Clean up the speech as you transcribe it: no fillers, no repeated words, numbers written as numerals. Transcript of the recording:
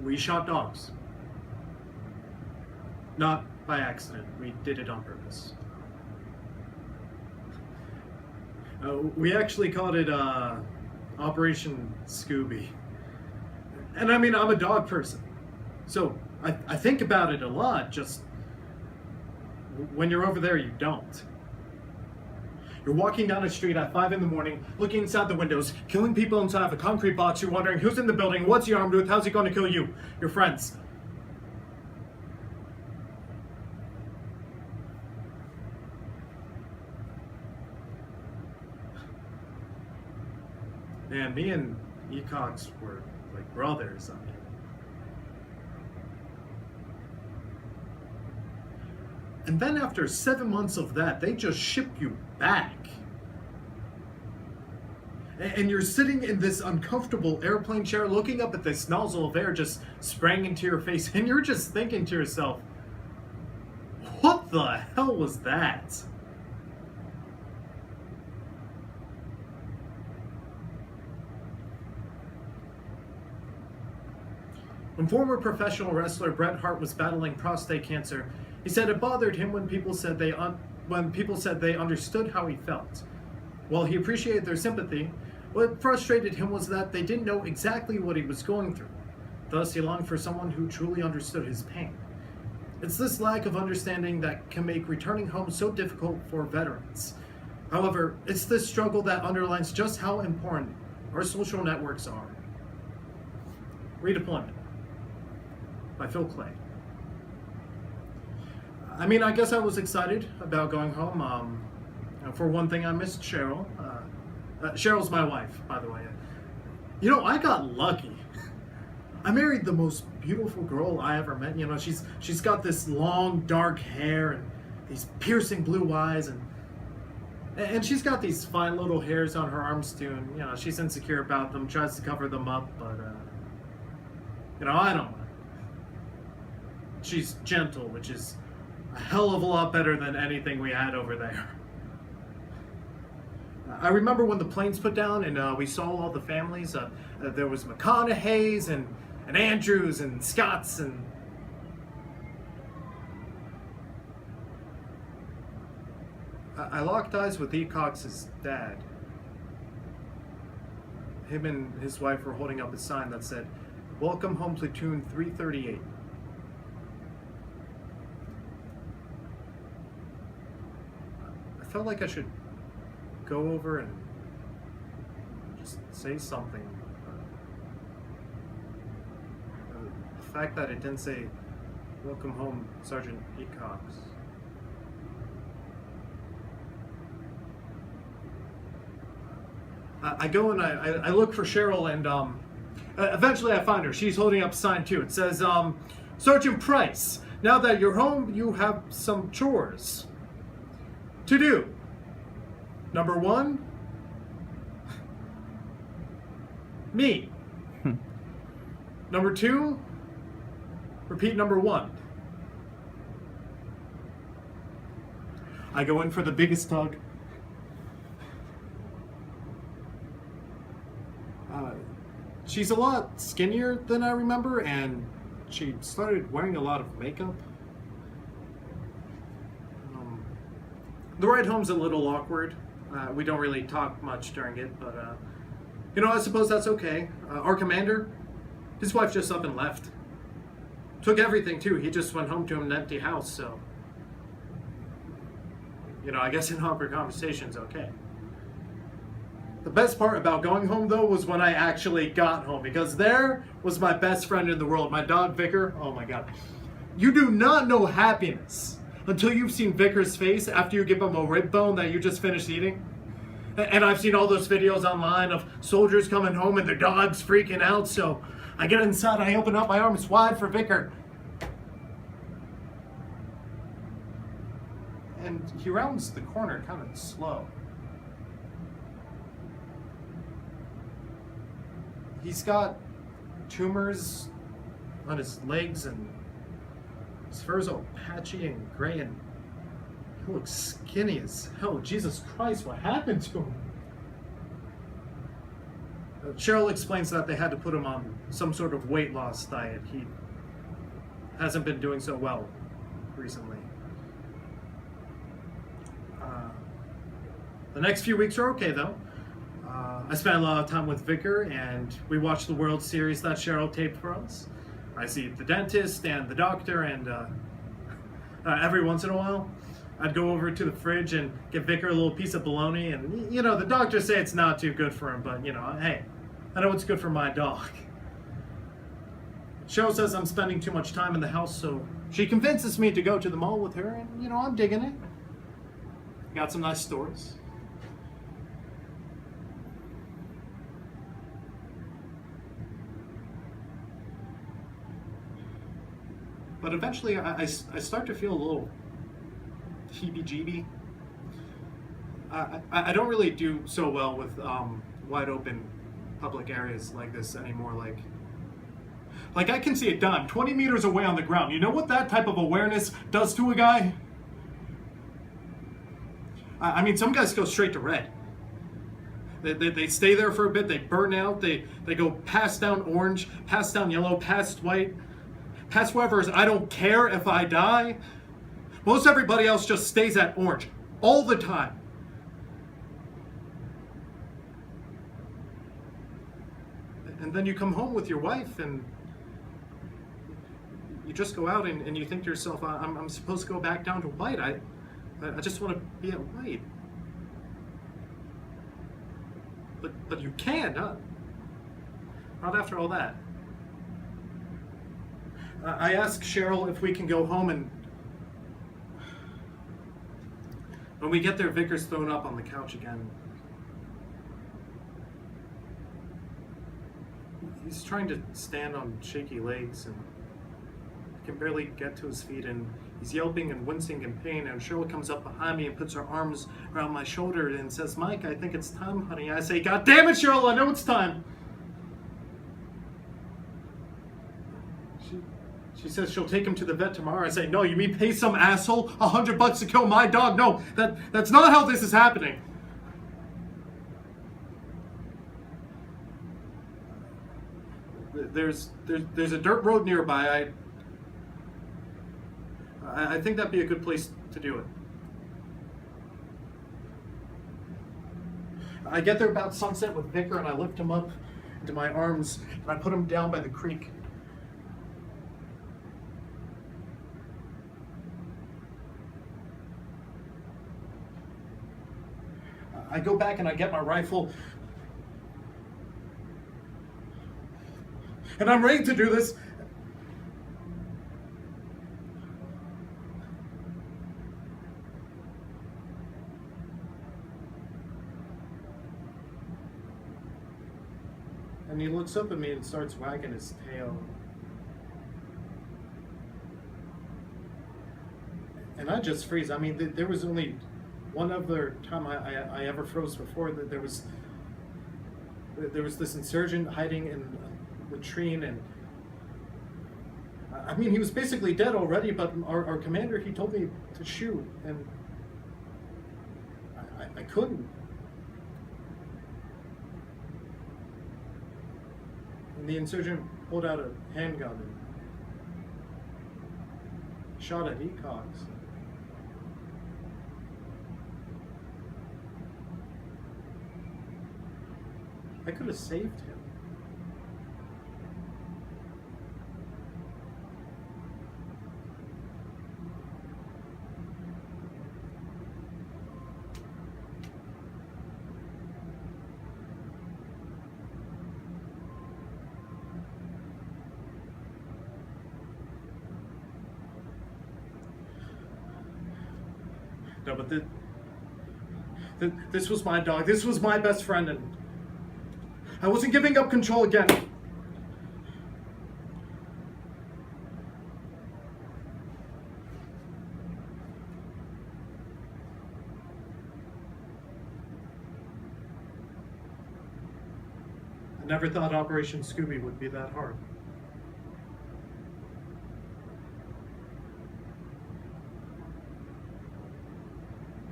We shot dogs. Not by accident. We did it on purpose. We actually called it Operation Scooby. And I mean, I'm a dog person. So I think about it a lot, just when you're over there, you don't. You're walking down the street at 5 in the morning, looking inside the windows, killing people inside of a concrete box. You're wondering who's in the building, what's he armed with, how's he going to kill you, your friends. Man, me and Ecox were like brothers. I mean, and then after 7 months of that, they just ship you back. And you're sitting in this uncomfortable airplane chair looking up at this nozzle of air just spraying into your face, and you're just thinking to yourself, what the hell was that? When former professional wrestler Bret Hart was battling prostate cancer, he said it bothered him when people said they understood how he felt. While he appreciated their sympathy, what frustrated him was that they didn't know exactly what he was going through. Thus, he longed for someone who truly understood his pain. It's this lack of understanding that can make returning home so difficult for veterans. However, it's this struggle that underlines just how important our social networks are. Redeployment by Phil Clay. I mean, I guess I was excited about going home. For one thing, I missed Cheryl. Cheryl's my wife, by the way. You know, I got lucky. I married the most beautiful girl I ever met. You know, she's got this long, dark hair and these piercing blue eyes, and she's got these fine little hairs on her arms too. And you know, she's insecure about them, tries to cover them up, but you know, I don't mind. She's gentle, which is a hell of a lot better than anything we had over there. I remember when the planes put down and we saw all the families. There was McConaughey's and Andrews and Scott's and I locked eyes with Ecox's dad. Him and his wife were holding up a sign that said, "Welcome home platoon 338." I felt like I should go over and just say something. The fact that it didn't say, "Welcome home, Sergeant Ecox." I go and I look for Cheryl, and eventually I find her. She's holding up a sign too. It says, "Sergeant Price, now that you're home, you have some chores to do. Number 1, me. Number 2, repeat number 1. I go in for the biggest hug. She's a lot skinnier than I remember, and she started wearing a lot of makeup. The ride home's a little awkward. We don't really talk much during it, but you know, I suppose that's okay. Our commander, his wife just up and left. Took everything too. He just went home to an empty house, so you know, I guess an awkward conversation's okay. The best part about going home, though, was when I actually got home, because there was my best friend in the world, my dog Vicar. Oh my god. You do not know happiness until you've seen Vicar's face after you give him a rib bone that you just finished eating. And I've seen all those videos online of soldiers coming home and their dogs freaking out, so I get inside, I open up my arms wide for Vicar. And he rounds the corner kind of slow. He's got tumors on his legs, and his fur's all patchy and gray, and he looks skinny as hell. Jesus Christ, what happened to him? Cheryl explains that they had to put him on some sort of weight loss diet. He hasn't been doing so well recently. The next few weeks are okay, though. I spent a lot of time with Vicar, and we watched the World Series that Cheryl taped for us. I see the dentist and the doctor, and every once in a while, I'd go over to the fridge and give Vicar a little piece of bologna, and the doctors say it's not too good for him, but hey, I know it's good for my dog. Cheryl says I'm spending too much time in the house, so she convinces me to go to the mall with her, and I'm digging it. Got some nice stores. But eventually, I start to feel a little heebie-jeebie. I don't really do so well with wide open public areas like this anymore. Like I can see a dime 20 meters away on the ground. You know what that type of awareness does to a guy? I mean, some guys go straight to red. They stay there for a bit, they burn out, they go past down orange, past down yellow, past white, past whatever is I don't care if I die. Most everybody else just stays at orange all the time. And then you come home with your wife and you just go out and you think to yourself, I'm supposed to go back down to white. I just want to be at white. But you can't, huh? Not after all that. I asked Cheryl if we can go home, and when we get there, Vicar's thrown up on the couch again. He's trying to stand on shaky legs and can barely get to his feet, and he's yelping and wincing in pain, and Cheryl comes up behind me and puts her arms around my shoulder and says, "Mike, I think it's time, honey." I say, "God damn it, Cheryl, I know it's time." She says she'll take him to the vet tomorrow. I say, "No, you mean pay some asshole $100 to kill my dog? No, that's not how this is happening." There's a dirt road nearby. I think that'd be a good place to do it. I get there about sunset with Vicar, and I lift him up into my arms, and I put him down by the creek. I go back and I get my rifle, and I'm ready to do this. And he looks up at me and starts wagging his tail. And I just freeze. I mean, there was only one other time I ever froze before. That there was this insurgent hiding in a latrine, and I mean, he was basically dead already, but our commander, he told me to shoot, and I couldn't. And the insurgent pulled out a handgun and shot at ECOGs. I could have saved him. No, but this was my dog. This was my best friend, and I wasn't giving up control again. I never thought Operation Scooby would be that hard.